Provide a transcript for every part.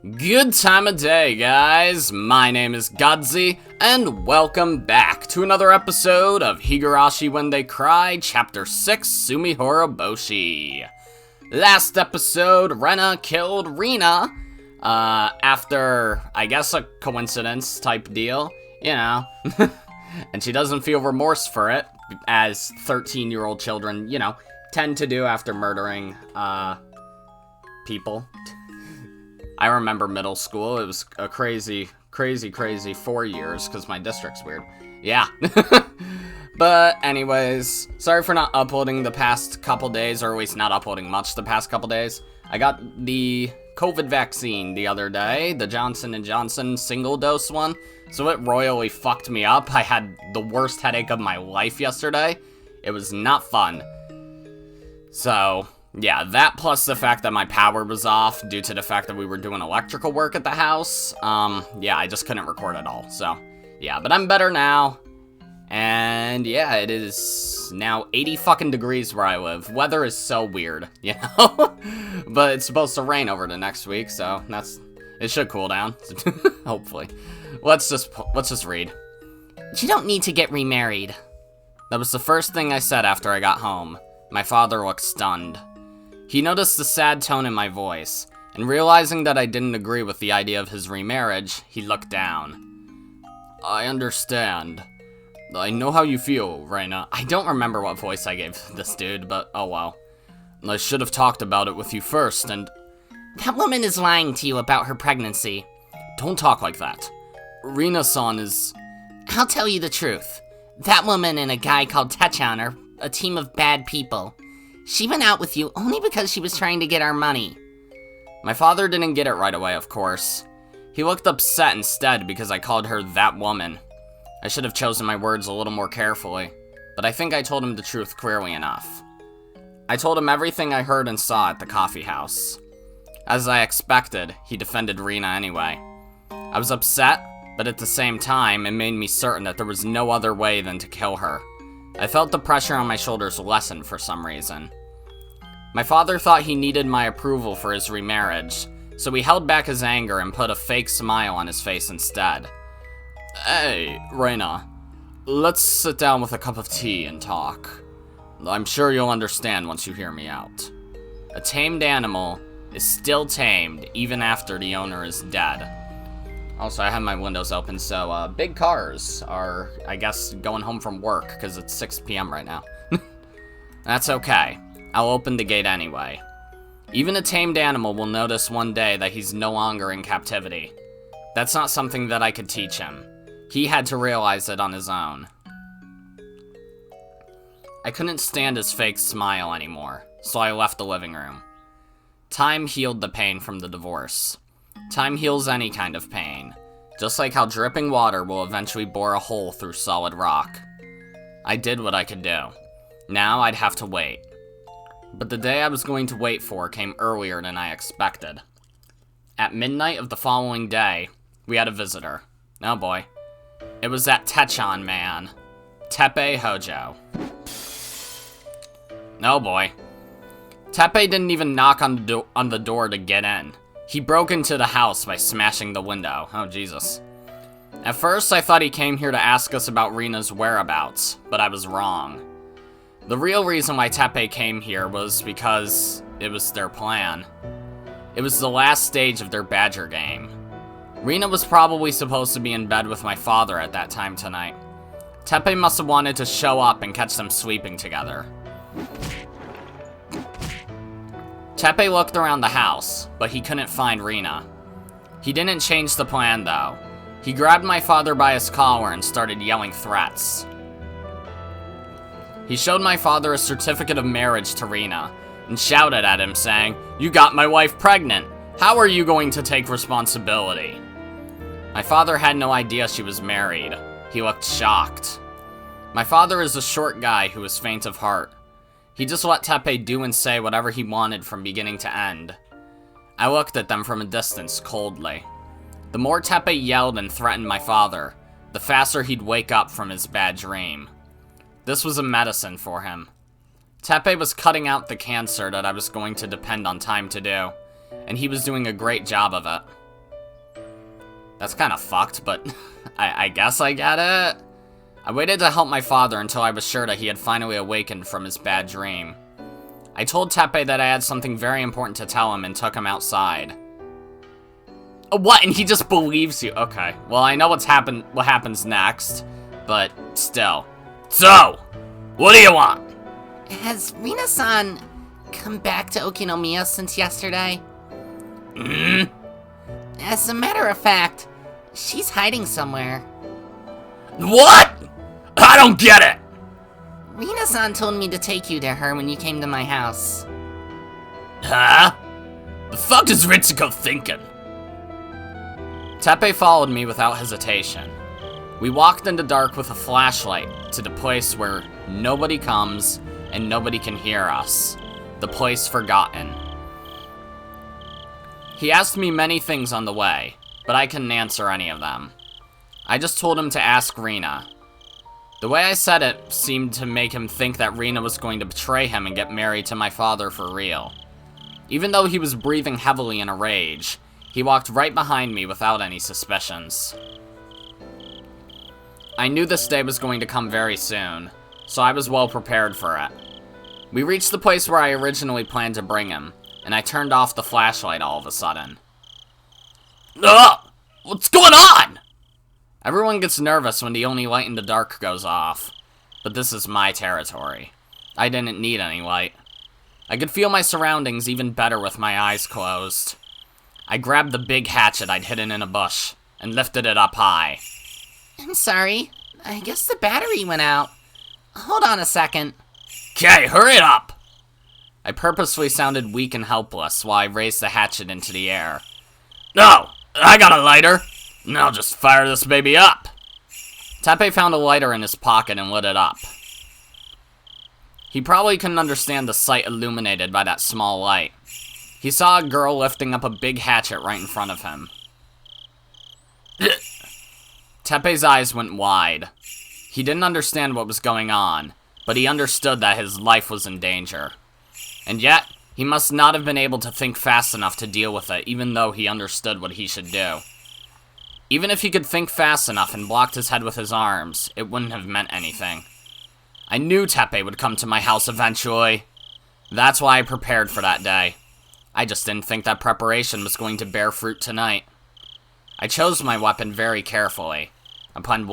Good time of day, guys. My name is Godzi, and welcome back to another episode of Higurashi When They Cry, Ch.6 Tsumihoroboshi. Last episode, Rena killed Rina, after, I guess, a coincidence type deal, you know. And she doesn't feel remorse for it, as 13-year-old children, you know, tend to do after murdering, people. I remember middle school. It was a crazy 4 years, because my district's weird. Yeah. But anyways, sorry for not uploading the past couple days, or at least not uploading much the past couple days. I got the COVID vaccine the other day, the Johnson & Johnson single-dose one, so it royally fucked me up. I had the worst headache of my life yesterday. It was not fun. So yeah, that plus the fact that my power was off due to the fact that we were doing electrical work at the house. Yeah, I just couldn't record at all. So, yeah, but I'm better now. And yeah, it is now 80 fucking degrees where I live. Weather is so weird, you know? But it's supposed to rain over the next week, so it should cool down. Hopefully. Let's just read. You don't need to get remarried. That was the first thing I said after I got home. My father looked stunned. He noticed the sad tone in my voice, and realizing that I didn't agree with the idea of his remarriage, he looked down. I understand. I know how you feel, Rena. I don't remember what voice I gave this dude, but oh well. I should have talked about it with you first, and... That woman is lying to you about her pregnancy. Don't talk like that. Rina-san is... I'll tell you the truth. That woman and a guy called Techan are a team of bad people. She went out with you only because she was trying to get our money. My father didn't get it right away, of course. He looked upset instead because I called her that woman. I should have chosen my words a little more carefully, but I think I told him the truth clearly enough. I told him everything I heard and saw at the coffee house. As I expected, he defended Rina anyway. I was upset, but at the same time, it made me certain that there was no other way than to kill her. I felt the pressure on my shoulders lessen for some reason. My father thought he needed my approval for his remarriage, so he held back his anger and put a fake smile on his face instead. Hey, Rena, let's sit down with a cup of tea and talk. I'm sure you'll understand once you hear me out. A tamed animal is still tamed even after the owner is dead. Also, I have my windows open, so big cars are, I guess, going home from work, because it's 6 p.m. right now. That's okay. I'll open the gate anyway. Even a tamed animal will notice one day that he's no longer in captivity. That's not something that I could teach him. He had to realize it on his own. I couldn't stand his fake smile anymore, so I left the living room. Time healed the pain from the divorce. Time heals any kind of pain, just like how dripping water will eventually bore a hole through solid rock. I did what I could do. Now I'd have to wait. But the day I was going to wait for came earlier than I expected. At midnight of the following day, we had a visitor. Oh boy. It was that Techan man. Teppei Hojo. Oh boy. Teppei didn't even knock on the door to get in. He broke into the house by smashing the window. Oh, Jesus. At first, I thought he came here to ask us about Rina's whereabouts, but I was wrong. The real reason why Teppei came here was because it was their plan. It was the last stage of their badger game. Rina was probably supposed to be in bed with my father at that time tonight. Teppei must have wanted to show up and catch them sleeping together. Teppei looked around the house, but he couldn't find Rina. He didn't change the plan, though. He grabbed my father by his collar and started yelling threats. He showed my father a certificate of marriage to Rina, and shouted at him saying, "You got my wife pregnant! How are you going to take responsibility?" My father had no idea she was married. He looked shocked. My father is a short guy who is faint of heart. He just let Teppei do and say whatever he wanted from beginning to end. I looked at them from a distance, coldly. The more Teppei yelled and threatened my father, the faster he'd wake up from his bad dream. This was a medicine for him. Teppei was cutting out the cancer that I was going to depend on time to do, and he was doing a great job of it. That's kind of fucked, but I guess I get it. I waited to help my father until I was sure that he had finally awakened from his bad dream. I told Teppei that I had something very important to tell him and took him outside. What? And he just believes you? Okay. Well, I know what happens next, but still. So, what do you want? Has Rina-san come back to Okinomiya since yesterday? As a matter of fact, she's hiding somewhere. What? I don't get it! Rina-san told me to take you to her when you came to my house. Huh? The fuck is Ritsuko thinking? Teppei followed me without hesitation. We walked in the dark with a flashlight to the place where nobody comes and nobody can hear us. The place forgotten. He asked me many things on the way, but I couldn't answer any of them. I just told him to ask Rena. The way I said it seemed to make him think that Rena was going to betray him and get married to my father for real. Even though he was breathing heavily in a rage, he walked right behind me without any suspicions. I knew this day was going to come very soon, so I was well prepared for it. We reached the place where I originally planned to bring him, and I turned off the flashlight all of a sudden. Ugh! What's going on? Everyone gets nervous when the only light in the dark goes off, but this is my territory. I didn't need any light. I could feel my surroundings even better with my eyes closed. I grabbed the big hatchet I'd hidden in a bush and lifted it up high. I'm sorry. I guess the battery went out. Hold on a second. Okay, hurry it up! I purposefully sounded weak and helpless while I raised the hatchet into the air. No, I got a lighter. Now I'll just fire this baby up. Teppei found a lighter in his pocket and lit it up. He probably couldn't understand the sight illuminated by that small light. He saw a girl lifting up a big hatchet right in front of him. Teppei's eyes went wide. He didn't understand what was going on, but he understood that his life was in danger. And yet, he must not have been able to think fast enough to deal with it, even though he understood what he should do. Even if he could think fast enough and blocked his head with his arms, it wouldn't have meant anything. I knew Teppei would come to my house eventually. That's why I prepared for that day. I just didn't think that preparation was going to bear fruit tonight. I chose my weapon very carefully. I planned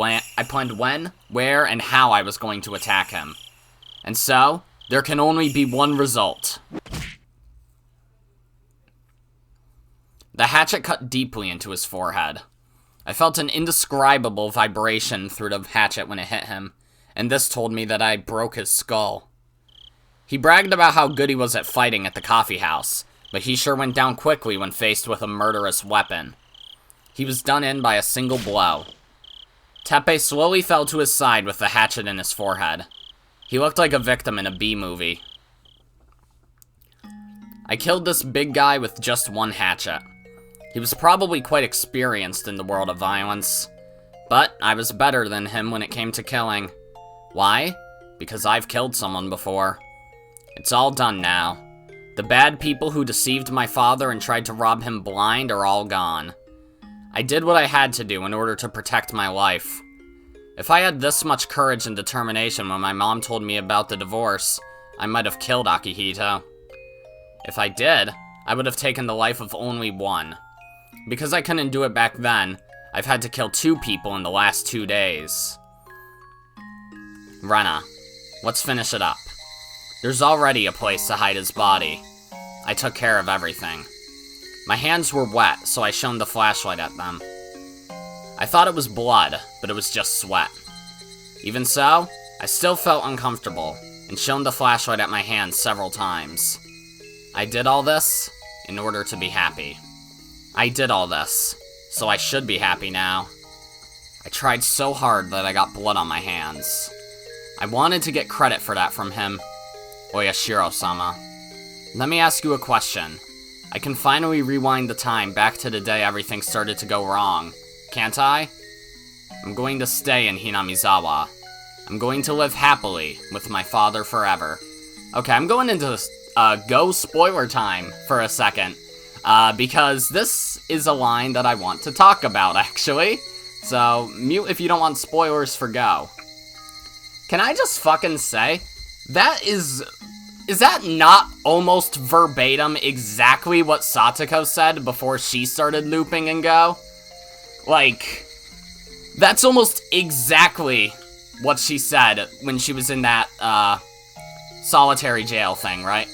when, where, and how I was going to attack him. And so, there can only be one result. The hatchet cut deeply into his forehead. I felt an indescribable vibration through the hatchet when it hit him, and this told me that I broke his skull. He bragged about how good he was at fighting at the coffee house, but he sure went down quickly when faced with a murderous weapon. He was done in by a single blow. Teppei slowly fell to his side with the hatchet in his forehead. He looked like a victim in a B-movie. I killed this big guy with just one hatchet. He was probably quite experienced in the world of violence, but I was better than him when it came to killing. Why? Because I've killed someone before. It's all done now. The bad people who deceived my father and tried to rob him blind are all gone. I did what I had to do in order to protect my life. If I had this much courage and determination when my mom told me about the divorce, I might have killed Akihito. If I did, I would have taken the life of only one. Because I couldn't do it back then, I've had to kill 2 people in the last 2 days. Rena, let's finish it up. There's already a place to hide his body. I took care of everything. My hands were wet, so I shone the flashlight at them. I thought it was blood, but it was just sweat. Even so, I still felt uncomfortable, and shone the flashlight at my hands several times. I did all this in order to be happy. I did all this, so I should be happy now. I tried so hard that I got blood on my hands. I wanted to get credit for that from him. Oyashiro-sama. Let me ask you a question. I can finally rewind the time back to the day everything started to go wrong, can't I? I'm going to stay in Hinamizawa. I'm going to live happily with my father forever. Okay, I'm going into go spoiler time for a second. because this is a line that I want to talk about, actually. So, mute if you don't want spoilers for Go. Can I just fucking say, that is that not almost verbatim exactly what Satoko said before she started looping in Go? Like, that's almost exactly what she said when she was in that, solitary jail thing, right?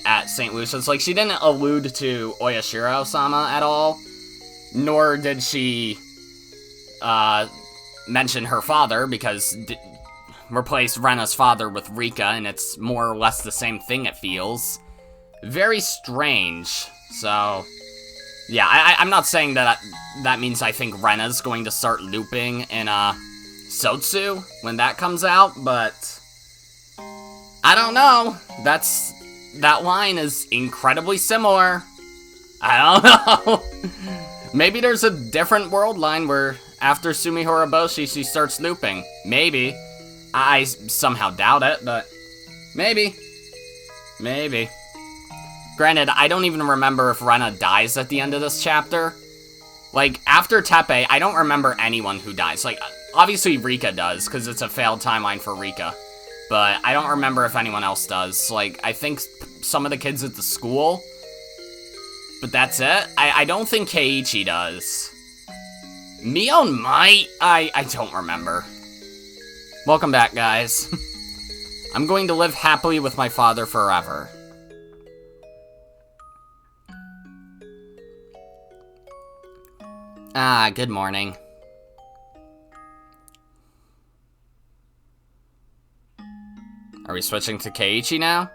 At St. Lucia's. Like, she didn't allude to Oyashiro-sama at all, nor did she, mention her father, because replace Rena's father with Rika, and it's more or less the same thing, it feels. Very strange. So, yeah, I'm not saying that means I think Rena's going to start looping in, Sotsu when that comes out, but I don't know. That line is incredibly similar. I don't know. Maybe there's a different world line where after Tsumihoroboshi she starts looping. Maybe. I somehow doubt it, but maybe. Maybe. Granted, I don't even remember if Rena dies at the end of this chapter. Like, after Teppei, I don't remember anyone who dies. Like, obviously Rika does, because it's a failed timeline for Rika. But I don't remember if anyone else does. Like, I think some of the kids at the school. But that's it. I don't think Keiichi does. Mion might. I don't remember. Welcome back, guys. I'm going to live happily with my father forever. Ah, good morning. Are we switching to Keiichi now?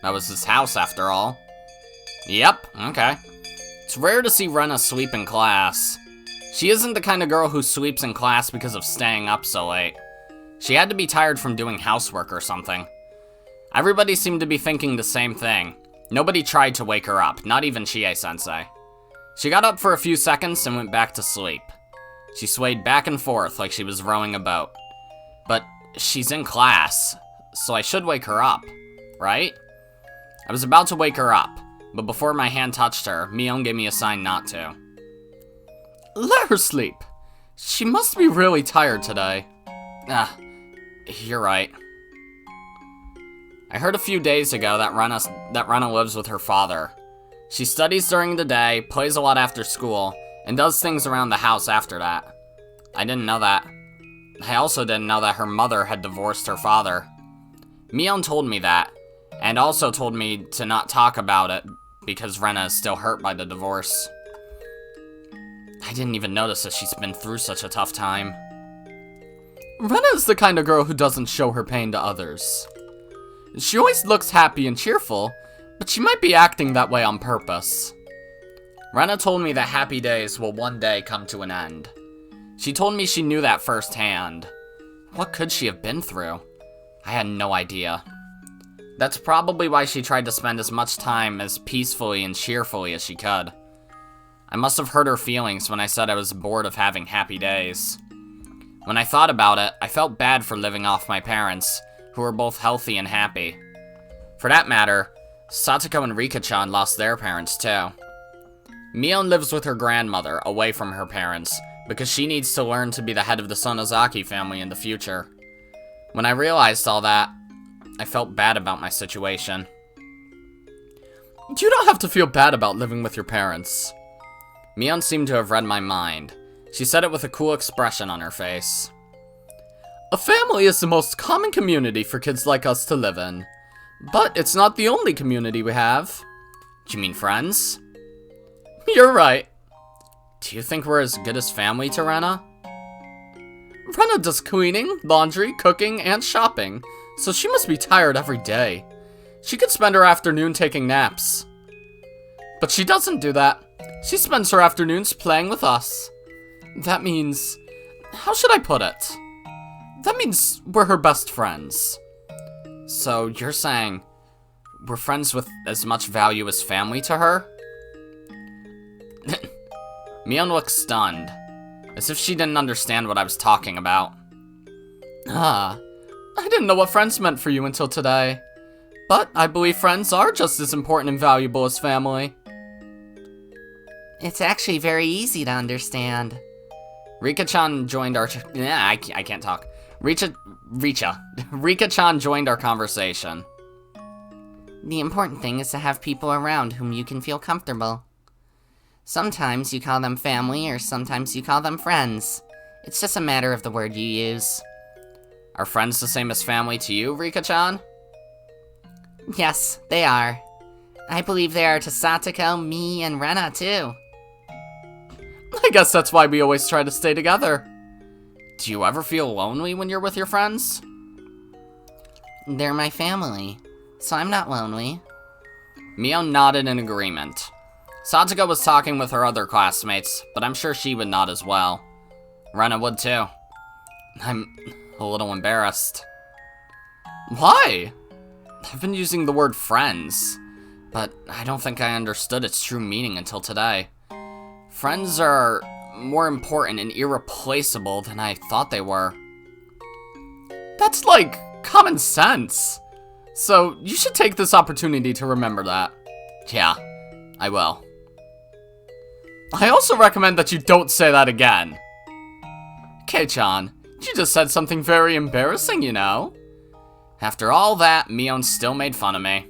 That was his house, after all. Yep, okay. It's rare to see Rena sleep in class. She isn't the kind of girl who sleeps in class because of staying up so late. She had to be tired from doing housework or something. Everybody seemed to be thinking the same thing. Nobody tried to wake her up, not even Chie-sensei. She got up for a few seconds and went back to sleep. She swayed back and forth like she was rowing a boat. But she's in class, so I should wake her up, right? I was about to wake her up, but before my hand touched her, Mion gave me a sign not to. Let her sleep. She must be really tired today. Ah, you're right. I heard a few days ago that Rena lives with her father. She studies during the day, plays a lot after school, and does things around the house after that. I didn't know that. I also didn't know that her mother had divorced her father. Mion told me that, and also told me to not talk about it because Rena is still hurt by the divorce. I didn't even notice that she's been through such a tough time. Rena is the kind of girl who doesn't show her pain to others. She always looks happy and cheerful, but she might be acting that way on purpose. Rena told me that happy days will one day come to an end. She told me she knew that firsthand. What could she have been through? I had no idea. That's probably why she tried to spend as much time as peacefully and cheerfully as she could. I must have hurt her feelings when I said I was bored of having happy days. When I thought about it, I felt bad for living off my parents, who were both healthy and happy. For that matter, Satoko and Rika-chan lost their parents too. Mion lives with her grandmother, away from her parents, because she needs to learn to be the head of the Sonozaki family in the future. When I realized all that, I felt bad about my situation. You don't have to feel bad about living with your parents. Mion seemed to have read my mind. She said it with a cool expression on her face. A family is the most common community for kids like us to live in. But it's not the only community we have. Do you mean friends? You're right. Do you think we're as good as family to Rena? Rena does cleaning, laundry, cooking, and shopping, so she must be tired every day. She could spend her afternoon taking naps. But she doesn't do that. She spends her afternoons playing with us. That means... how should I put it? That means we're her best friends. So you're saying we're friends with as much value as family to her? Mion looked stunned, as if she didn't understand what I was talking about. I didn't know what friends meant for you until today. But I believe friends are just as important and valuable as family. It's actually very easy to understand. Rika-chan joined our... I can't talk. Rika-chan joined our conversation. The important thing is to have people around whom you can feel comfortable. Sometimes you call them family, or sometimes you call them friends. It's just a matter of the word you use. Are friends the same as family to you, Rika-chan? Yes, they are. I believe they are to Satoko, me, and Rena, too. I guess that's why we always try to stay together. Do you ever feel lonely when you're with your friends? They're my family, so I'm not lonely. Mio nodded in agreement. Satoko was talking with her other classmates, but I'm sure she would nod as well. Rena would too. I'm a little embarrassed. Why? I've been using the word friends, but I don't think I understood its true meaning until today. Friends are more important and irreplaceable than I thought they were. That's like common sense. So you should take this opportunity to remember that. Yeah, I will. I also recommend that you don't say that again. Kei-chan, you just said something very embarrassing, you know? After all that, Mion still made fun of me.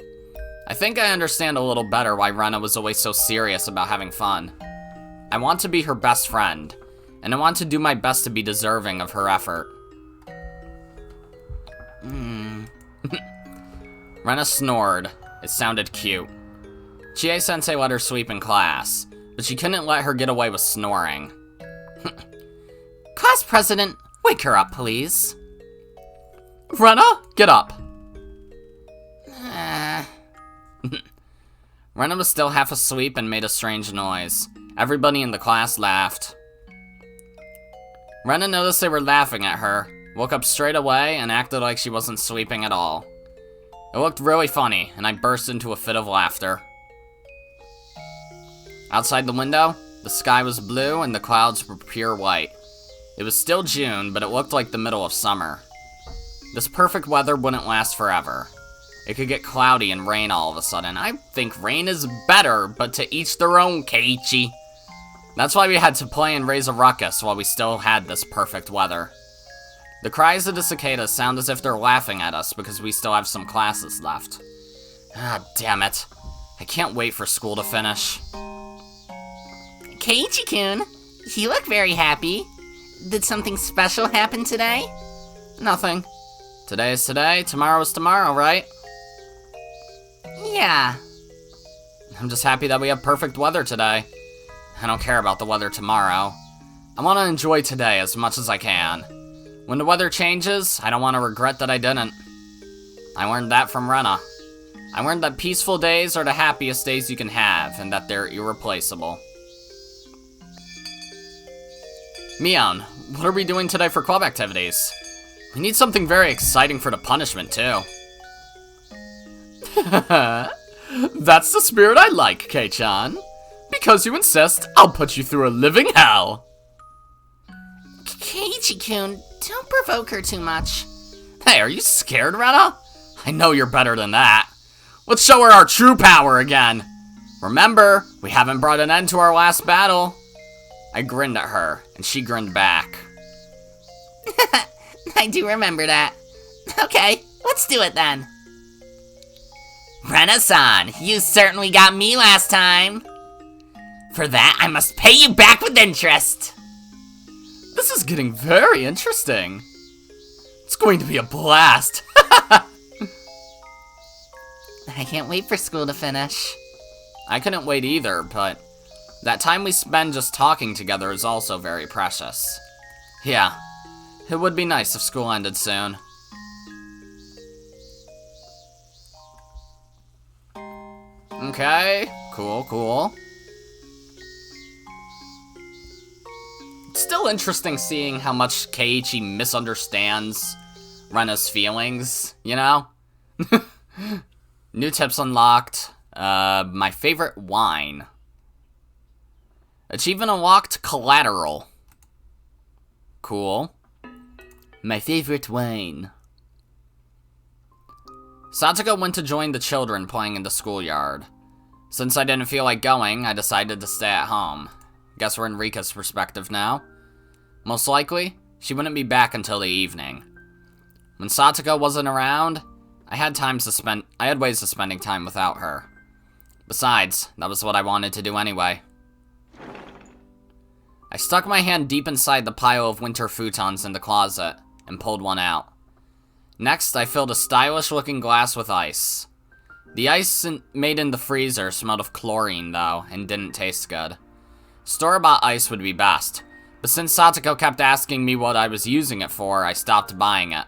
I think I understand a little better why Rena was always so serious about having fun. I want to be her best friend, and I want to do my best to be deserving of her effort. Rena snored. It sounded cute. Chie-sensei let her sleep in class, but she couldn't let her get away with snoring. Class president, wake her up, please. Rena, get up. Rena was still half asleep and made a strange noise. Everybody in the class laughed. Rena noticed they were laughing at her, woke up straight away, and acted like she wasn't sleeping at all. It looked really funny, and I burst into a fit of laughter. Outside the window, the sky was blue and the clouds were pure white. It was still June, but it looked like the middle of summer. This perfect weather wouldn't last forever. It could get cloudy and rain all of a sudden. I think rain is better, but to each their own, Keiichi. That's why we had to play and raise a ruckus while we still had this perfect weather. The cries of the cicadas sound as if they're laughing at us because we still have some classes left. Ah, damn it. I can't wait for school to finish. Keiichi-kun, you look very happy. Did something special happen today? Nothing. Today is today, tomorrow is tomorrow, right? Yeah. I'm just happy that we have perfect weather today. I don't care about the weather tomorrow. I want to enjoy today as much as I can. When the weather changes, I don't want to regret that I didn't. I learned that from Rena. I learned that peaceful days are the happiest days you can have, and that they're irreplaceable. Mion, what are we doing today for club activities? We need something very exciting for the punishment, too. That's the spirit I like, Kei-chan. Because you insist, I'll put you through a living hell. Keiichi-kun, don't provoke her too much. Hey, are you scared, Rena? I know you're better than that. Let's show her our true power again. Remember, we haven't brought an end to our last battle. I grinned at her, and she grinned back. I do remember that. Okay, let's do it then. Rena-san, you certainly got me last time. For that, I must pay you back with interest. This is getting very interesting. It's going to be a blast. I can't wait for school to finish. I couldn't wait either, but that time we spend just talking together is also very precious. Yeah, it would be nice if school ended soon. Okay, cool. It's still interesting seeing how much Keiichi misunderstands Rena's feelings, you know? New tips unlocked. My favorite wine. Achievement unlocked, collateral. Cool. My favorite wine. Satsuko went to join the children playing in the schoolyard. Since I didn't feel like going, I decided to stay at home. Guess we're in Rika's perspective now. Most likely, she wouldn't be back until the evening. When Satsuko wasn't around, I had ways of spending time without her. Besides, that was what I wanted to do anyway. I stuck my hand deep inside the pile of winter futons in the closet and pulled one out. Next, I filled a stylish-looking glass with ice. The ice made in the freezer smelled of chlorine, though, and didn't taste good. Store-bought ice would be best, but since Satsuko kept asking me what I was using it for, I stopped buying it.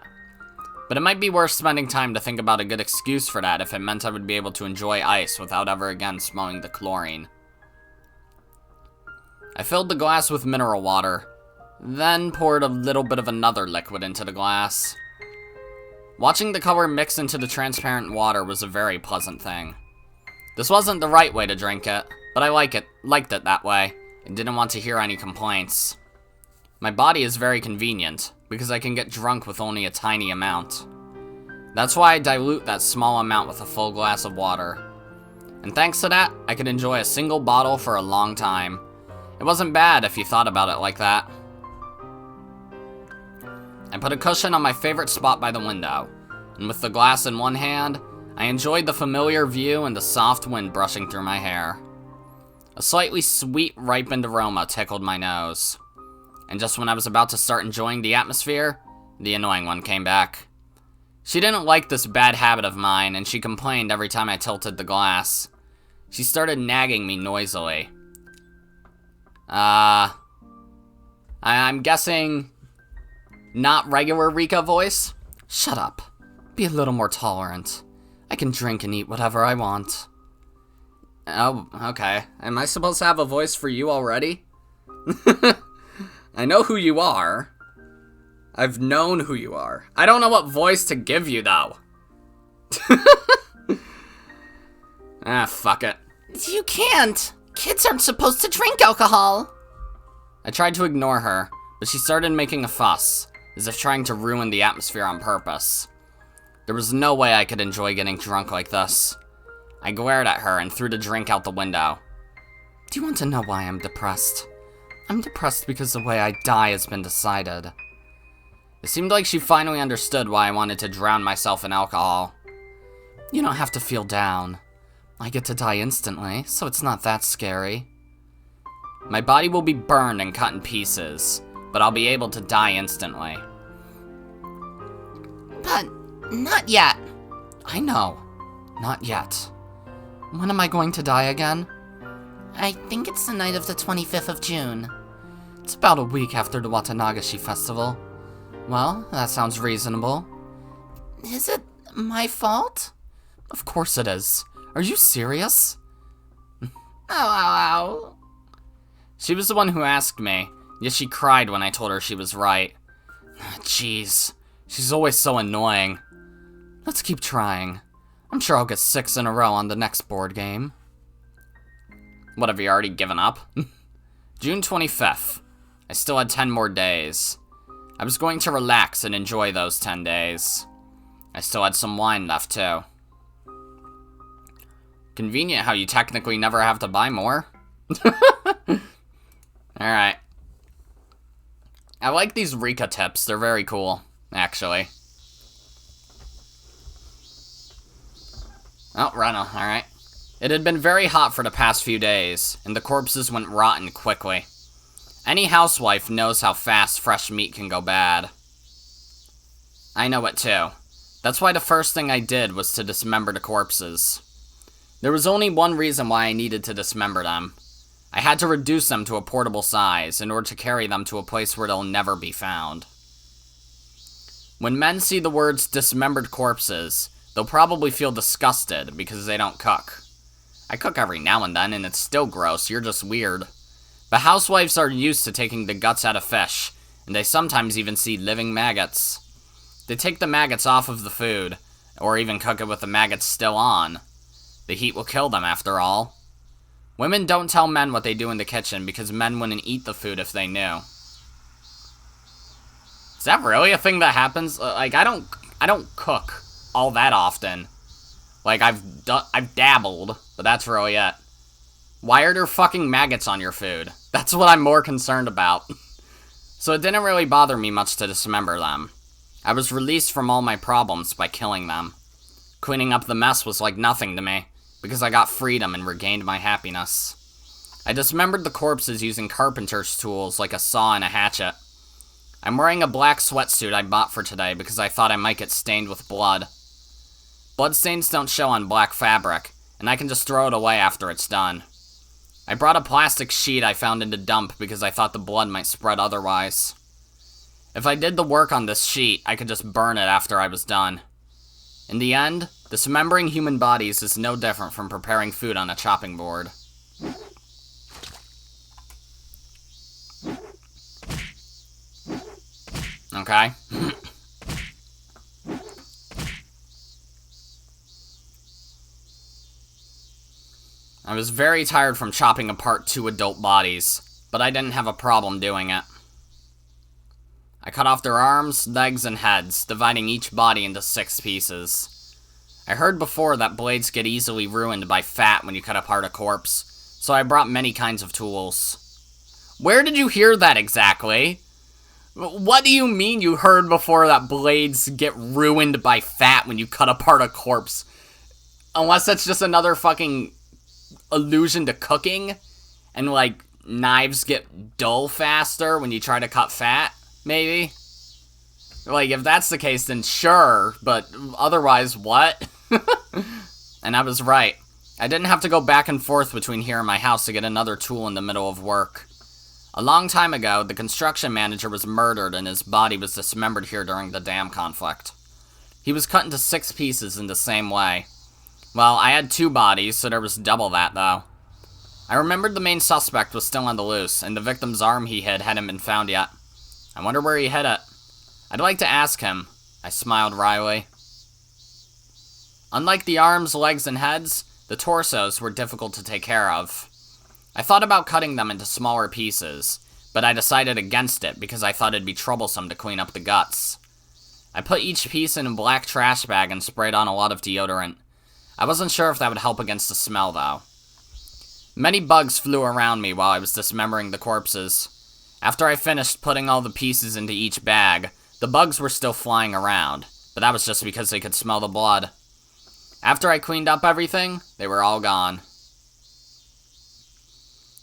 But it might be worth spending time to think about a good excuse for that if it meant I would be able to enjoy ice without ever again smelling the chlorine. I filled the glass with mineral water, then poured a little bit of another liquid into the glass. Watching the color mix into the transparent water was a very pleasant thing. This wasn't the right way to drink it, but I liked it that way, and didn't want to hear any complaints. My body is very convenient, because I can get drunk with only a tiny amount. That's why I dilute that small amount with a full glass of water. And thanks to that, I could enjoy a single bottle for a long time. It wasn't bad if you thought about it like that. I put a cushion on my favorite spot by the window, and with the glass in one hand, I enjoyed the familiar view and the soft wind brushing through my hair. A slightly sweet, ripened aroma tickled my nose. And just when I was about to start enjoying the atmosphere, the annoying one came back. She didn't like this bad habit of mine, and she complained every time I tilted the glass. She started nagging me noisily. I'm guessing not regular Rika voice? Shut up. Be a little more tolerant. I can drink and eat whatever I want. Oh, okay. Am I supposed to have a voice for you already? I know who you are. I've known who you are. I don't know what voice to give you, though. Fuck it. You can't. Kids aren't supposed to drink alcohol. I tried to ignore her, but she started making a fuss, as if trying to ruin the atmosphere on purpose. There was no way I could enjoy getting drunk like this. I glared at her and threw the drink out the window. Do you want to know why I'm depressed? I'm depressed because the way I die has been decided. It seemed like she finally understood why I wanted to drown myself in alcohol. You don't have to feel down. I get to die instantly, so it's not that scary. My body will be burned and cut in pieces, but I'll be able to die instantly. But not yet. I know. Not yet. When am I going to die again? I think it's the night of the 25th of June. It's about a week after the Watanagashi festival. Well, that sounds reasonable. Is it my fault? Of course it is. Are you serious? Ow. She was the one who asked me, yet she cried when I told her she was right. Jeez, she's always so annoying. Let's keep trying. I'm sure I'll get 6 in a row on the next board game. What, have you already given up? June 25th. I still had 10 more days. I was going to relax and enjoy those 10 days. I still had some wine left, too. Convenient how you technically never have to buy more. Alright. I like these Rika tips. They're very cool, actually. Oh, Rena, alright. It had been very hot for the past few days, and the corpses went rotten quickly. Any housewife knows how fast fresh meat can go bad. I know it too. That's why the first thing I did was to dismember the corpses. There was only one reason why I needed to dismember them. I had to reduce them to a portable size in order to carry them to a place where they'll never be found. When men see the words dismembered corpses, they'll probably feel disgusted because they don't cook. I cook every now and then and it's still gross, you're just weird. But housewives are used to taking the guts out of fish, and they sometimes even see living maggots. They take the maggots off of the food, or even cook it with the maggots still on. The heat will kill them after all. Women don't tell men what they do in the kitchen because men wouldn't eat the food if they knew. Is that really a thing that happens? I don't cook all that often. Like, I've dabbled, but that's really it. Why are there fucking maggots on your food? That's what I'm more concerned about. So it didn't really bother me much to dismember them. I was released from all my problems by killing them. Cleaning up the mess was like nothing to me, because I got freedom and regained my happiness. I dismembered the corpses using carpenter's tools like a saw and a hatchet. I'm wearing a black sweatsuit I bought for today because I thought I might get stained with blood. Bloodstains don't show on black fabric, and I can just throw it away after it's done. I brought a plastic sheet I found in the dump because I thought the blood might spread otherwise. If I did the work on this sheet, I could just burn it after I was done. In the end, dismembering human bodies is no different from preparing food on a chopping board. Okay? I was very tired from chopping apart 2 adult bodies, but I didn't have a problem doing it. I cut off their arms, legs, and heads, dividing each body into 6 pieces. I heard before that blades get easily ruined by fat when you cut apart a corpse, so I brought many kinds of tools. Where did you hear that exactly? What do you mean you heard before that blades get ruined by fat when you cut apart a corpse? Unless that's just another fucking allusion to cooking, and like knives get dull faster when you try to cut fat, maybe? Like, if that's the case, then sure, but otherwise, what? And I was right. I didn't have to go back and forth between here and my house to get another tool in the middle of work. A long time ago, the construction manager was murdered and his body was dismembered here during the dam conflict. He was cut into 6 pieces in the same way. Well, I had 2 bodies, so there was double that, though. I remembered the main suspect was still on the loose, and the victim's arm he hid hadn't been found yet. I wonder where he hid it. I'd like to ask him. I smiled wryly. Unlike the arms, legs, and heads, the torsos were difficult to take care of. I thought about cutting them into smaller pieces, but I decided against it because I thought it'd be troublesome to clean up the guts. I put each piece in a black trash bag and sprayed on a lot of deodorant. I wasn't sure if that would help against the smell, though. Many bugs flew around me while I was dismembering the corpses. After I finished putting all the pieces into each bag, the bugs were still flying around, but that was just because they could smell the blood. After I cleaned up everything, they were all gone.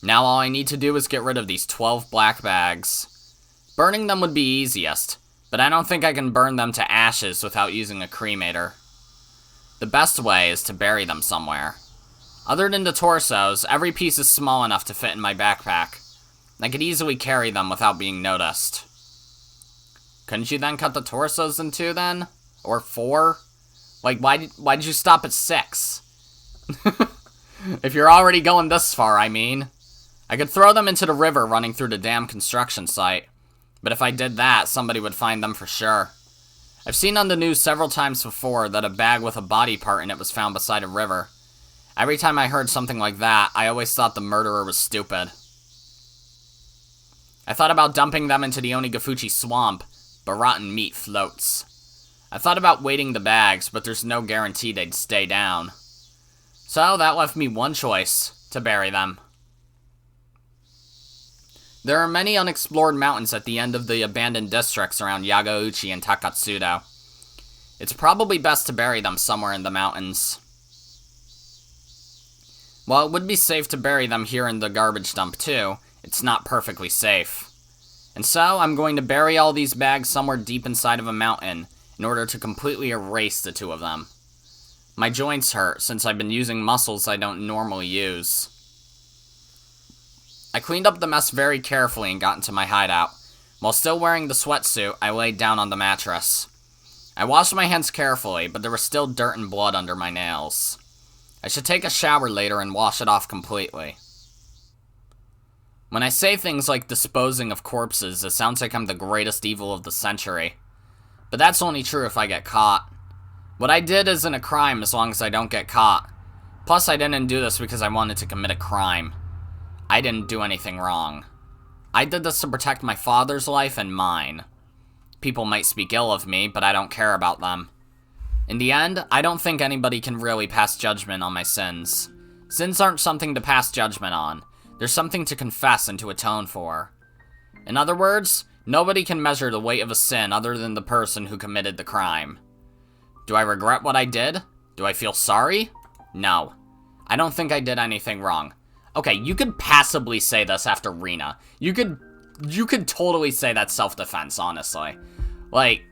Now all I need to do is get rid of these 12 black bags. Burning them would be easiest, but I don't think I can burn them to ashes without using a cremator. The best way is to bury them somewhere. Other than the torsos, every piece is small enough to fit in my backpack. I could easily carry them without being noticed. Couldn't you then cut the torsos in 2 then? Or 4? Like, why did you stop at 6? If you're already going this far, I mean. I could throw them into the river running through the dam construction site. But if I did that, somebody would find them for sure. I've seen on the news several times before that a bag with a body part in it was found beside a river. Every time I heard something like that, I always thought the murderer was stupid. I thought about dumping them into the Onigafuchi swamp, but rotten meat floats. I thought about weighting the bags, but there's no guarantee they'd stay down. So that left me one choice, to bury them. There are many unexplored mountains at the end of the abandoned districts around Yagauchi and Takatsudo. It's probably best to bury them somewhere in the mountains. While it would be safe to bury them here in the garbage dump too, it's not perfectly safe. And so, I'm going to bury all these bags somewhere deep inside of a mountain in order to completely erase the 2 of them. My joints hurt since I've been using muscles I don't normally use. I cleaned up the mess very carefully and got into my hideout. While still wearing the sweatsuit, I laid down on the mattress. I washed my hands carefully, but there was still dirt and blood under my nails. I should take a shower later and wash it off completely. When I say things like disposing of corpses, it sounds like I'm the greatest evil of the century. But that's only true if I get caught. What I did isn't a crime as long as I don't get caught. Plus, I didn't do this because I wanted to commit a crime. I didn't do anything wrong. I did this to protect my father's life and mine. People might speak ill of me, but I don't care about them. In the end, I don't think anybody can really pass judgment on my sins. Sins aren't something to pass judgment on. They're something to confess and to atone for. In other words, nobody can measure the weight of a sin other than the person who committed the crime. Do I regret what I did? Do I feel sorry? No. I don't think I did anything wrong. Okay, you could passably say this after Rena. You could totally say that's self-defense, honestly. Like,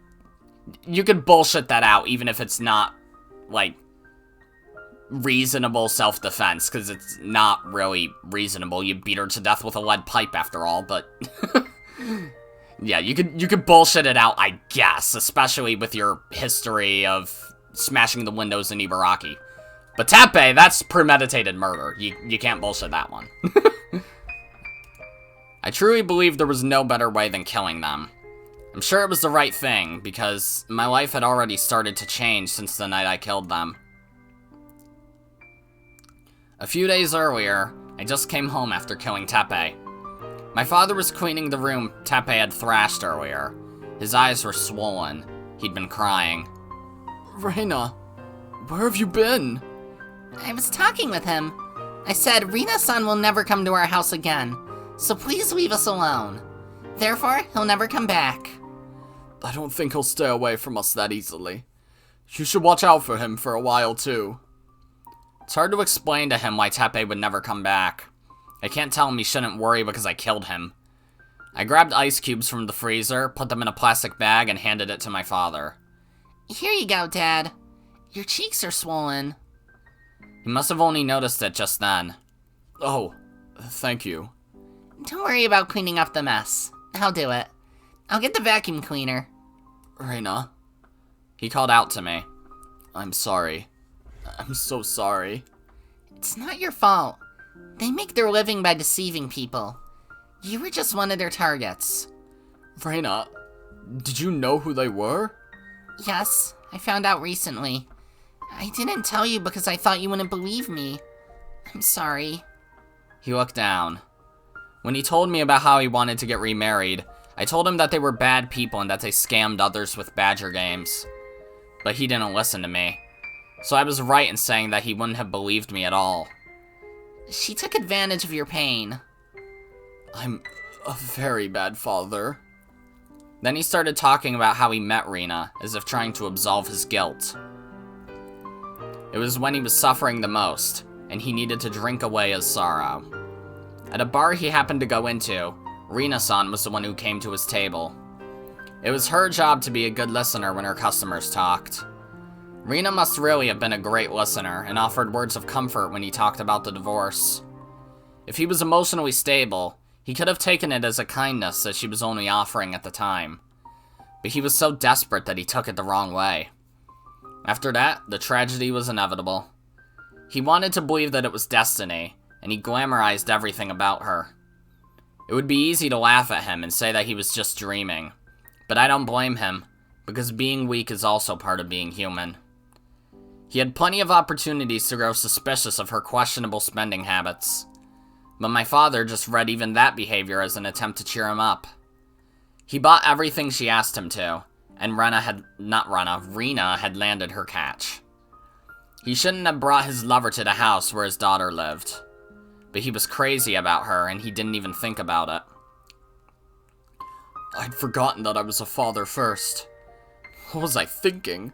you could bullshit that out even if it's not, like, reasonable self-defense, because it's not really reasonable. You beat her to death with a lead pipe after all, but yeah, you could bullshit it out, I guess, especially with your history of smashing the windows in Ibaraki. But Teppei, that's premeditated murder. You can't bullshit that one. I truly believe there was no better way than killing them. I'm sure it was the right thing, because my life had already started to change since the night I killed them. A few days earlier, I just came home after killing Teppei. My father was cleaning the room Teppei had thrashed earlier. His eyes were swollen. He'd been crying. Rena, where have you been? I was talking with him. I said, Rina-san will never come to our house again, so please leave us alone. Therefore, he'll never come back. I don't think he'll stay away from us that easily. You should watch out for him for a while, too. It's hard to explain to him why Teppei would never come back. I can't tell him he shouldn't worry because I killed him. I grabbed ice cubes from the freezer, put them in a plastic bag, and handed it to my father. Here you go, Dad. Your cheeks are swollen. He must have only noticed it just then. Oh, thank you. Don't worry about cleaning up the mess. I'll do it. I'll get the vacuum cleaner. Rena. He called out to me. I'm sorry. I'm so sorry. It's not your fault. They make their living by deceiving people. You were just one of their targets. Rena, did you know who they were? Yes, I found out recently. I didn't tell you because I thought you wouldn't believe me. I'm sorry. He looked down. When he told me about how he wanted to get remarried, I told him that they were bad people and that they scammed others with Badger games. But he didn't listen to me. So I was right in saying that he wouldn't have believed me at all. She took advantage of your pain. I'm a very bad father. Then he started talking about how he met Rina, as if trying to absolve his guilt. It was when he was suffering the most, and he needed to drink away his sorrow. At a bar he happened to go into, Rina-san was the one who came to his table. It was her job to be a good listener when her customers talked. Rina must really have been a great listener and offered words of comfort when he talked about the divorce. If he was emotionally stable, he could have taken it as a kindness that she was only offering at the time. But he was so desperate that he took it the wrong way. After that, the tragedy was inevitable. He wanted to believe that it was destiny, and he glamorized everything about her. It would be easy to laugh at him and say that he was just dreaming. But I don't blame him, because being weak is also part of being human. He had plenty of opportunities to grow suspicious of her questionable spending habits. But my father just read even that behavior as an attempt to cheer him up. He bought everything she asked him to, and Rena had landed her catch. He shouldn't have brought his lover to the house where his daughter lived. But he was crazy about her, and he didn't even think about it. I'd forgotten that I was a father first. What was I thinking?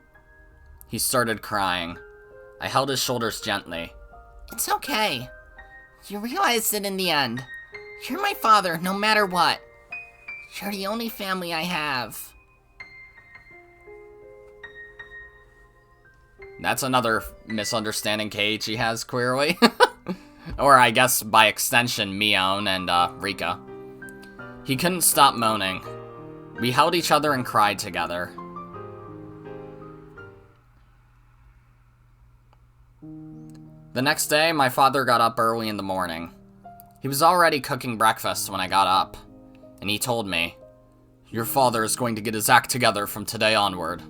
He started crying. I held his shoulders gently. It's okay. You realized it in the end. You're my father, no matter what. You're the only family I have. That's another misunderstanding Keiichi has, clearly. Or I guess, by extension, Mion and Rika. He couldn't stop moaning. We held each other and cried together. The next day, my father got up early in the morning. He was already cooking breakfast when I got up, and he told me, "Your father is going to get his act together from today onward."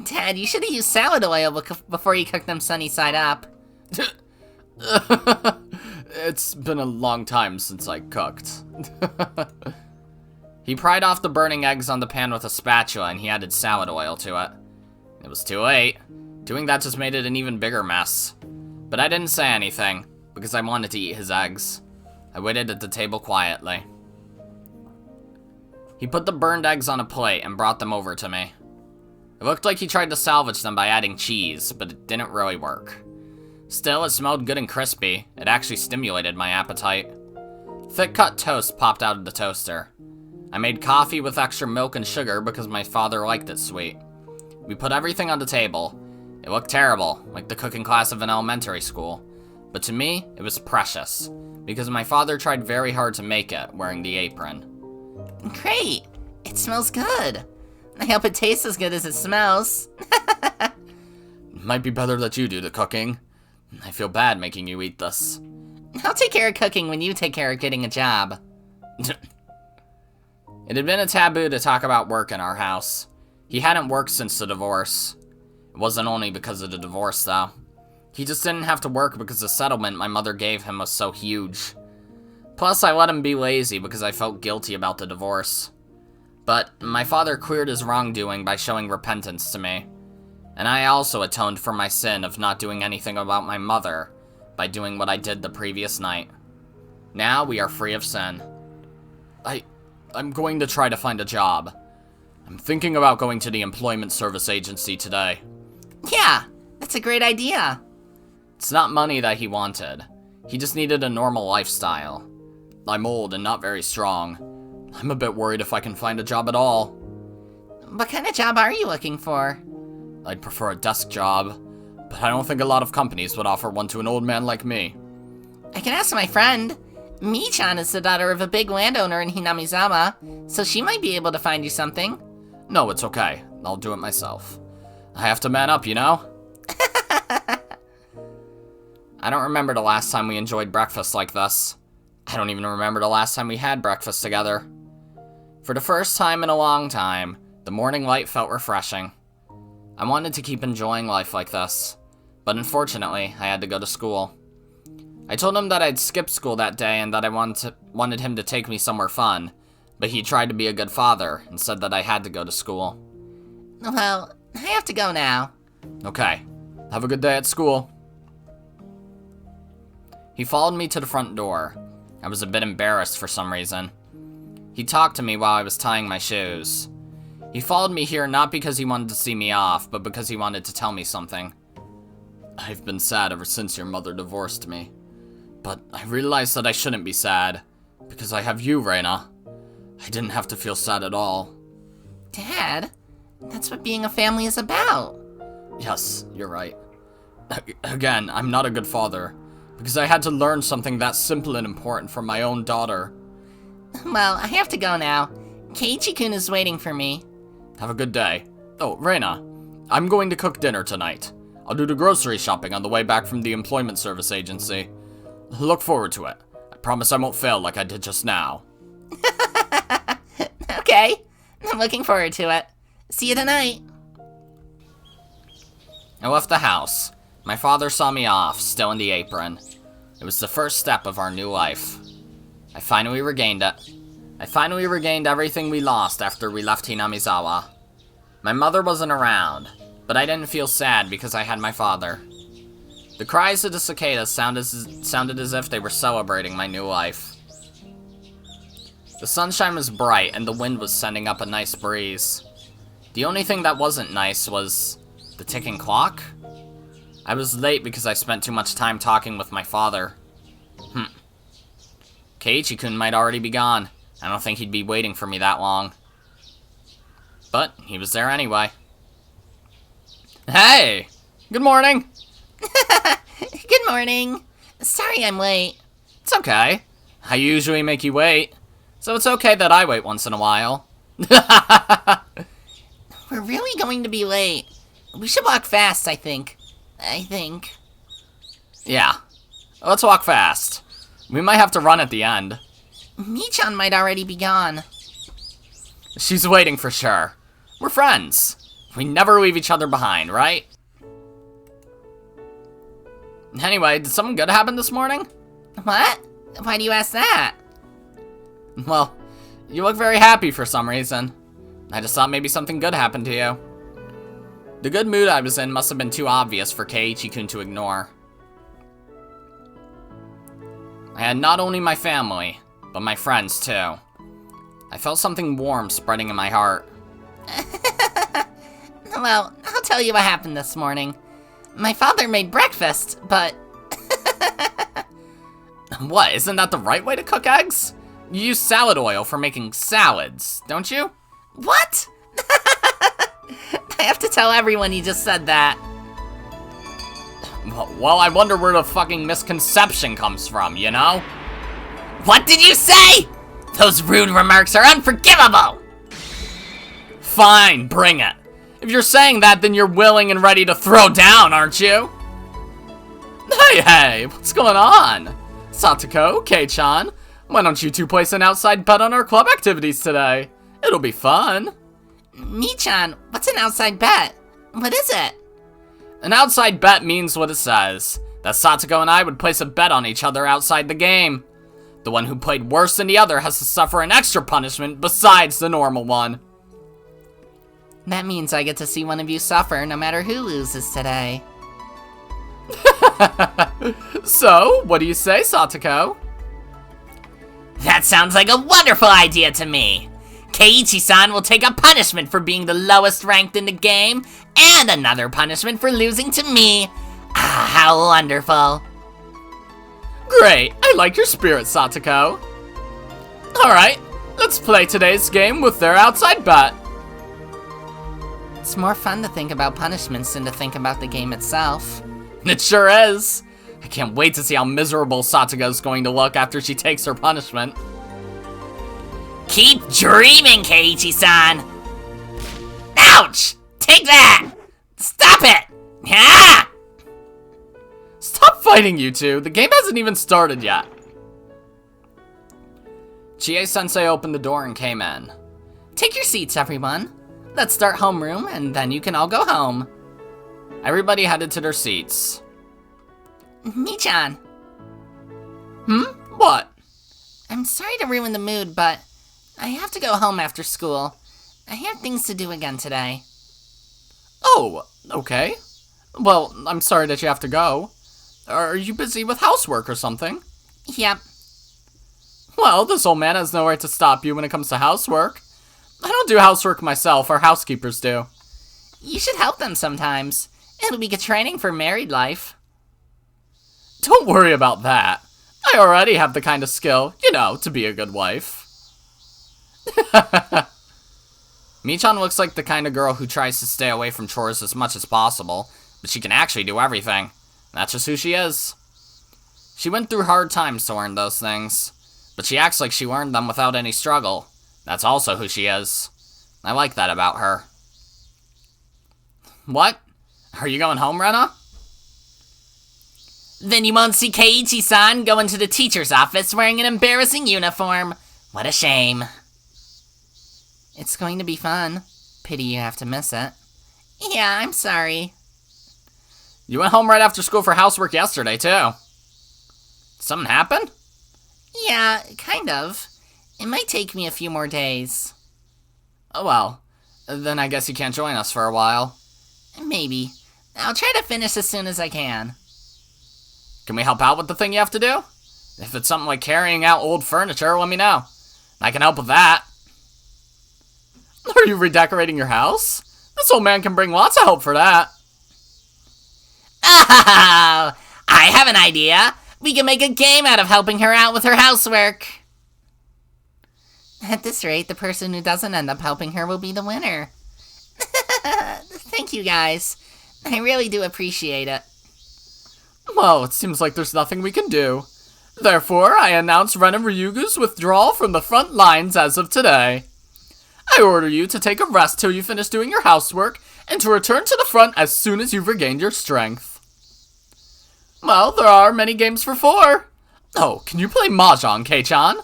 Dad, you should have used salad oil before you cooked them sunny side up. It's been a long time since I cooked. He pried off the burning eggs on the pan with a spatula and he added salad oil to it. It was too late. Doing that just made it an even bigger mess. But I didn't say anything, because I wanted to eat his eggs. I waited at the table quietly. He put the burned eggs on a plate and brought them over to me. It looked like he tried to salvage them by adding cheese, but it didn't really work. Still, it smelled good and crispy. It actually stimulated my appetite. Thick-cut toast popped out of the toaster. I made coffee with extra milk and sugar because my father liked it sweet. We put everything on the table. It looked terrible, like the cooking class of an elementary school. But to me, it was precious, because my father tried very hard to make it, wearing the apron. Great! It smells good. I hope it tastes as good as it smells. It might be better that you do the cooking. I feel bad making you eat this. I'll take care of cooking when you take care of getting a job. It had been a taboo to talk about work in our house. He hadn't worked since the divorce. It wasn't only because of the divorce, though. He just didn't have to work because the settlement my mother gave him was so huge. Plus, I let him be lazy because I felt guilty about the divorce. But my father cleared his wrongdoing by showing repentance to me. And I also atoned for my sin of not doing anything about my mother by doing what I did the previous night. Now we are free of sin. I'm going to try to find a job. I'm thinking about going to the employment service agency today. Yeah, that's a great idea. It's not money that he wanted. He just needed a normal lifestyle. I'm old and not very strong. I'm a bit worried if I can find a job at all. What kind of job are you looking for? I'd prefer a desk job, but I don't think a lot of companies would offer one to an old man like me. I can ask my friend. Mi-chan is the daughter of a big landowner in Hinamizawa, so she might be able to find you something. No, it's okay. I'll do it myself. I have to man up, you know? I don't remember the last time we enjoyed breakfast like this. I don't even remember the last time we had breakfast together. For the first time in a long time, the morning light felt refreshing. I wanted to keep enjoying life like this, but unfortunately, I had to go to school. I told him that I'd skip school that day and that I wanted him to take me somewhere fun, but he tried to be a good father and said that I had to go to school. Well, I have to go now. Okay. Have a good day at school. He followed me to the front door. I was a bit embarrassed for some reason. He talked to me while I was tying my shoes. He followed me here not because he wanted to see me off, but because he wanted to tell me something. I've been sad ever since your mother divorced me. But I realized that I shouldn't be sad, because I have you, Rena. I didn't have to feel sad at all. Dad, that's what being a family is about. Yes, you're right. Again, I'm not a good father, because I had to learn something that simple and important from my own daughter. Well, I have to go now. Keiichi-kun is waiting for me. Have a good day. Oh, Rena, I'm going to cook dinner tonight. I'll do the grocery shopping on the way back from the employment service agency. Look forward to it. I promise I won't fail like I did just now. Okay, I'm looking forward to it. See you tonight. I left the house. My father saw me off, still in the apron. It was the first step of our new life. I finally regained it. I finally regained everything we lost after we left Hinamizawa. My mother wasn't around, but I didn't feel sad because I had my father. The cries of the cicadas sounded as if they were celebrating my new life. The sunshine was bright and the wind was sending up a nice breeze. The only thing that wasn't nice was the ticking clock. I was late because I spent too much time talking with my father. Keiichi-kun might already be gone. I don't think he'd be waiting for me that long. But he was there anyway. Hey! Good morning! Good morning. Sorry I'm late. It's okay. I usually make you wait. So it's okay that I wait once in a while. We're really going to be late. We should walk fast, I think. Yeah. Let's walk fast. We might have to run at the end. Mi-chan might already be gone. She's waiting for sure. We're friends. We never leave each other behind, right? Anyway, did something good happen this morning? What? Why do you ask that? Well, You look very happy for some reason. I just thought maybe something good happened to you. The good mood I was in must have been too obvious for Keiichi-kun to ignore. I had not only my family, but my friends too. I felt something warm spreading in my heart. Well, I'll tell you what happened this morning. My father made breakfast, but... What, isn't that the right way to cook eggs? You use salad oil for making salads, don't you? What? I have to tell everyone you just said that. Well, I wonder where the fucking misconception comes from, you know? What did you say? Those rude remarks are unforgivable! Fine, bring it. If you're saying that, then you're willing and ready to throw down, aren't you? Hey, what's going on? Satoko, Kei-chan, why don't you two place an outside bet on our club activities today? It'll be fun. Mi-chan, what's an outside bet? What is it? An outside bet means what it says. That Satoko and I would place a bet on each other outside the game. The one who played worse than the other has to suffer an extra punishment besides the normal one. That means I get to see one of you suffer no matter who loses today. So, what do you say, Satoko? That sounds like a wonderful idea to me. Keiichi-san will take a punishment for being the lowest ranked in the game, and another punishment for losing to me. Ah, how wonderful. Great, I like your spirit, Satoko. Alright, let's play today's game with their outside bet. It's more fun to think about punishments than to think about the game itself. It sure is. I can't wait to see how miserable Satoko's going to look after she takes her punishment. Keep dreaming, Keiichi-san! Ouch! Take that! Stop it! Ah! Stop fighting, you two. The game hasn't even started yet. Chie-sensei opened the door and came in. Take your seats, everyone. Let's start homeroom, and then you can all go home. Everybody headed to their seats. Mi-chan. What? I'm sorry to ruin the mood, but I have to go home after school. I have things to do again today. Oh, okay. Well, I'm sorry that you have to go. Are you busy with housework or something? Yep. Well, this old man has no right to stop you when it comes to housework. I don't do housework myself, our housekeepers do. You should help them sometimes. It'll be good training for married life. Don't worry about that. I already have the kind of skill, you know, to be a good wife. Mi-chan looks like the kind of girl who tries to stay away from chores as much as possible, but she can actually do everything. That's just who she is. She went through hard times to learn those things, but she acts like she learned them without any struggle. That's also who she is. I like that about her. What? Are you going home, Rena? Then you won't see Keiichi-san go into the teacher's office wearing an embarrassing uniform. What a shame. It's going to be fun. Pity you have to miss it. Yeah, I'm sorry. You went home right after school for housework yesterday, too. Something happen? Yeah, kind of. It might take me a few more days. Oh well. Then I guess you can't join us for a while. Maybe. I'll try to finish as soon as I can. Can we help out with the thing you have to do? If it's something like carrying out old furniture, let me know. I can help with that. Are you redecorating your house? This old man can bring lots of help for that. Oh, I have an idea. We can make a game out of helping her out with her housework. At this rate, the person who doesn't end up helping her will be the winner. Thank you, guys. I really do appreciate it. Well, it seems like there's nothing we can do. Therefore, I announce Rena Ryugu's withdrawal from the front lines as of today. I order you to take a rest till you finish doing your housework, and to return to the front as soon as you've regained your strength. Well, there are many games for 4. Oh, can you play Mahjong, Kei-chan?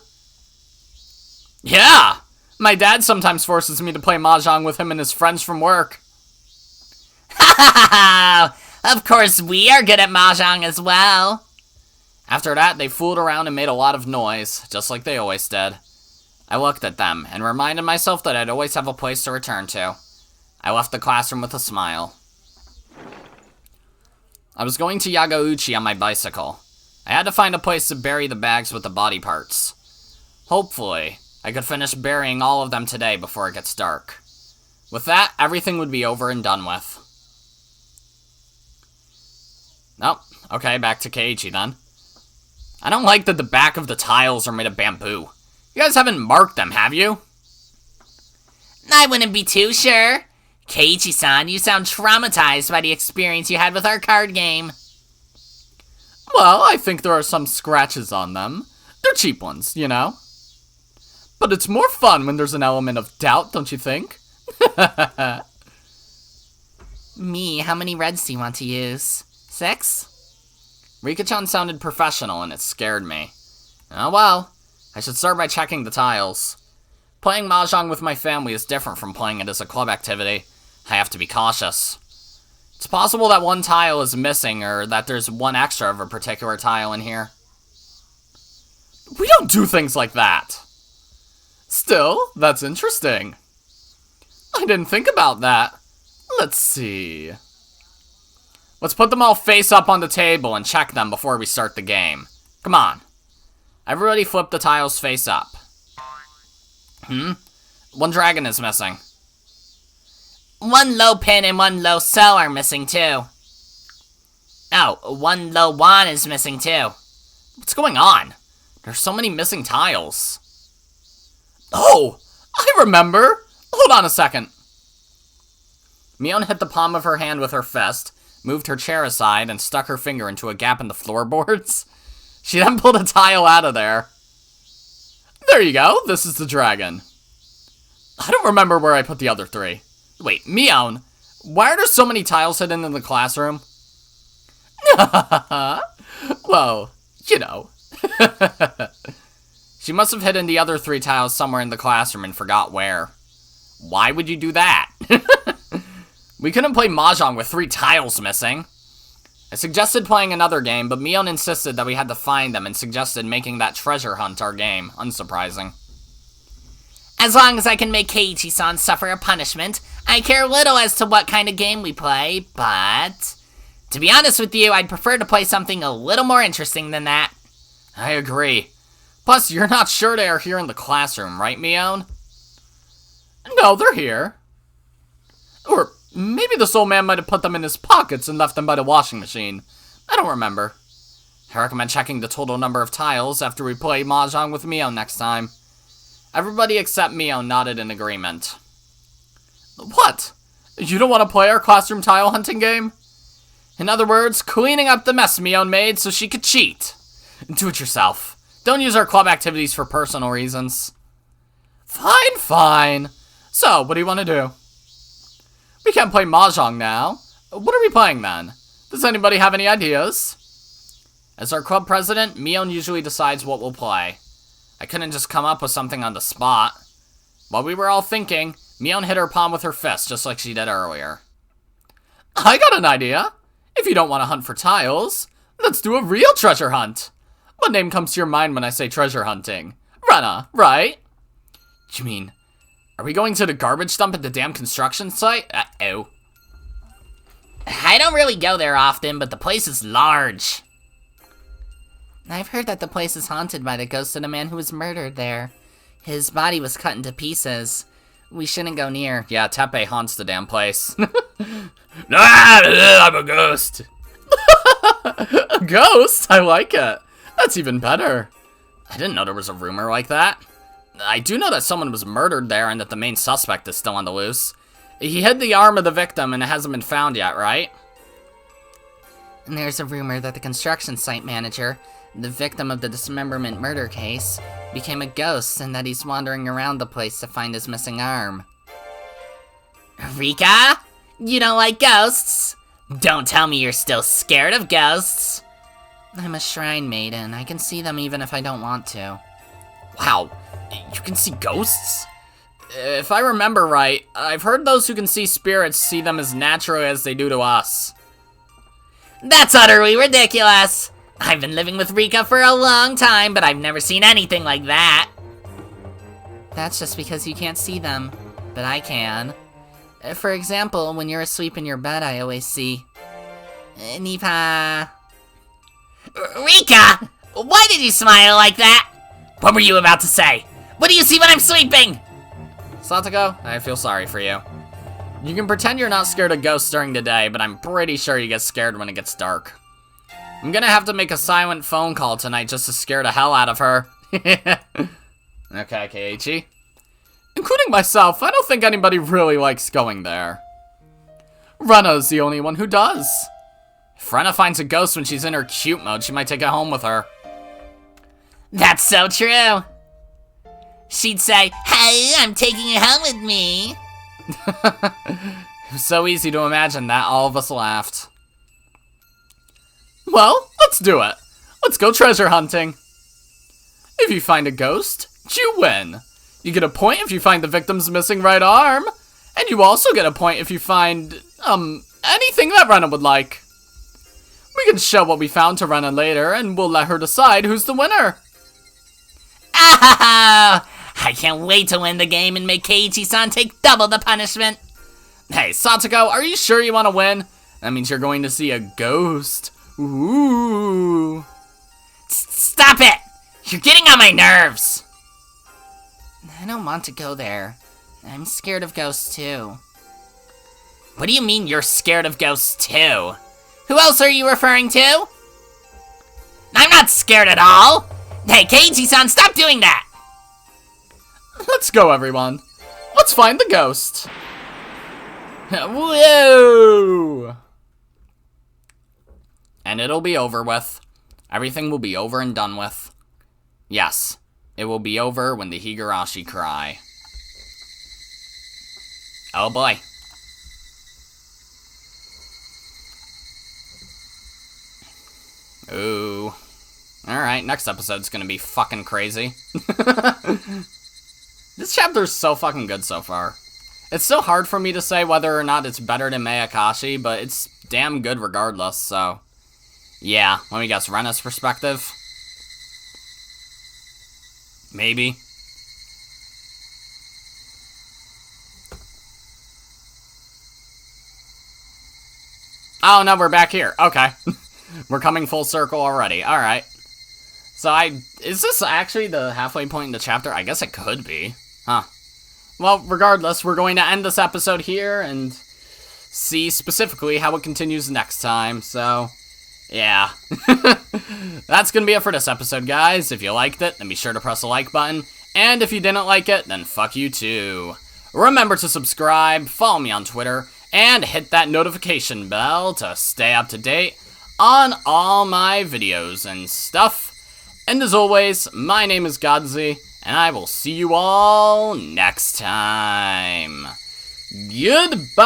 Yeah! My dad sometimes forces me to play Mahjong with him and his friends from work. Of course we are good at Mahjong as well. After that, they fooled around and made a lot of noise, just like they always did. I looked at them and reminded myself that I'd always have a place to return to. I left the classroom with a smile. I was going to Yagauchi on my bicycle. I had to find a place to bury the bags with the body parts. Hopefully, I could finish burying all of them today before it gets dark. With that, everything would be over and done with. Oh, okay, back to Keiichi then. I don't like that the back of the tiles are made of bamboo. You guys haven't marked them, have you? I wouldn't be too sure. Keiichi-san, you sound traumatized by the experience you had with our card game. Well, I think there are some scratches on them. They're cheap ones, you know? But it's more fun when there's an element of doubt, don't you think? How many reds do you want to use? 6? Rika-chan sounded professional and it scared me. Oh well, I should start by checking the tiles. Playing Mahjong with my family is different from playing it as a club activity. I have to be cautious. It's possible that one tile is missing or that there's one extra of a particular tile in here. We don't do things like that. Still, that's interesting. I didn't think about that. Let's see. Let's put them all face up on the table and check them before we start the game. Come on. Everybody flip the tiles face up. One dragon is missing. One low pin and one low cell are missing too. Oh, one low wand is missing too. What's going on? There's so many missing tiles. Oh, I remember. Hold on a second. Mion hit the palm of her hand with her fist, moved her chair aside, and stuck her finger into a gap in the floorboards. She then pulled a tile out of there. There you go, this is the dragon. I don't remember where I put the other 3. Wait, Mion, why are there so many tiles hidden in the classroom? Well, you know. She must have hidden the other 3 tiles somewhere in the classroom and forgot where. Why would you do that? We couldn't play Mahjong with 3 tiles missing. I suggested playing another game, but Mion insisted that we had to find them and suggested making that treasure hunt our game. Unsurprising. As long as I can make Keiichi-san suffer a punishment, I care little as to what kind of game we play, but... to be honest with you, I'd prefer to play something a little more interesting than that. I agree. Plus, you're not sure they are here in the classroom, right, Mion? No, they're here. Or maybe this old man might have put them in his pockets and left them by the washing machine. I don't remember. I recommend checking the total number of tiles after we play Mahjong with Mion next time. Everybody except Mion nodded in agreement. What? You don't want to play our classroom tile hunting game? In other words, cleaning up the mess Mion made so she could cheat. Do it yourself. Don't use our club activities for personal reasons. Fine, fine. So, what do you want to do? We can't play Mahjong now. What are we playing then? Does anybody have any ideas? As our club president, Mion usually decides what we'll play. I couldn't just come up with something on the spot. While we were all thinking, Mion hit her palm with her fist just like she did earlier. I got an idea. If you don't want to hunt for tiles, let's do a real treasure hunt. What name comes to your mind when I say treasure hunting? Rena, right? You mean, are we going to the garbage dump at the damn construction site? Uh-oh. I don't really go there often, but the place is large. I've heard that the place is haunted by the ghost of the man who was murdered there. His body was cut into pieces. We shouldn't go near. Yeah, Teppei haunts the damn place. I'm a ghost. A ghost? I like it. That's even better. I didn't know there was a rumor like that. I do know that someone was murdered there and that the main suspect is still on the loose. He hid the arm of the victim and it hasn't been found yet, right? And there's a rumor that the construction site manager, the victim of the dismemberment murder case, became a ghost and that he's wandering around the place to find his missing arm. Rika? You don't like ghosts? Don't tell me you're still scared of ghosts. I'm a shrine maiden. I can see them even if I don't want to. Wow, you can see ghosts? If I remember right, I've heard those who can see spirits see them as naturally as they do to us. That's utterly ridiculous. I've been living with Rika for a long time, but I've never seen anything like that. That's just because you can't see them, but I can. For example, when you're asleep in your bed, I always see... Nipa... Rika! Why did you smile like that? What were you about to say? What do you see when I'm sleeping? Satoko, I feel sorry for you. You can pretend you're not scared of ghosts during the day, but I'm pretty sure you get scared when it gets dark. I'm gonna have to make a silent phone call tonight just to scare the hell out of her. Okay, Keiichi. Including myself, I don't think anybody really likes going there. Rena's the only one who does. If Rena finds a ghost when she's in her cute mode, she might take it home with her. That's so true. She'd say, "Hey, I'm taking it home with me." It was so easy to imagine that all of us laughed. Well, let's do it. Let's go treasure hunting. If you find a ghost, you win. You get a point if you find the victim's missing right arm. And you also get a point if you find, anything that Rena would like. We can show what we found to Rena later, and we'll let her decide who's the winner. Oh, I can't wait to win the game and make Keiichi-san take double the punishment. Hey, Satoko, are you sure you want to win? That means you're going to see a ghost. Ooh. Stop it! You're getting on my nerves. I don't want to go there. I'm scared of ghosts too. What do you mean you're scared of ghosts too? Who else are you referring to? I'm not scared at all. Hey, Keiichi-san, stop doing that. Let's go, everyone. Let's find the ghost. Whoa! And it'll be over with. Everything will be over and done with. Yes, it will be over when the Higurashi cry. Oh boy. Ooh. Alright, next episode's gonna be fucking crazy. This chapter's so fucking good so far. It's so hard for me to say whether or not it's better than Mayakashi, but it's damn good regardless, so... Yeah, let me guess, Rena's perspective? Maybe. Oh, no, we're back here. Okay. We're coming full circle already. Alright. So is this actually the halfway point in the chapter? I guess it could be. Huh. Well, regardless, we're going to end this episode here and see specifically how it continues next time, so... Yeah. That's gonna be it for this episode, guys. If you liked it, then be sure to press the like button. And if you didn't like it, then fuck you too. Remember to subscribe, follow me on Twitter, and hit that notification bell to stay up to date on all my videos and stuff. And as always, my name is Godzi, and I will see you all next time. Goodbye!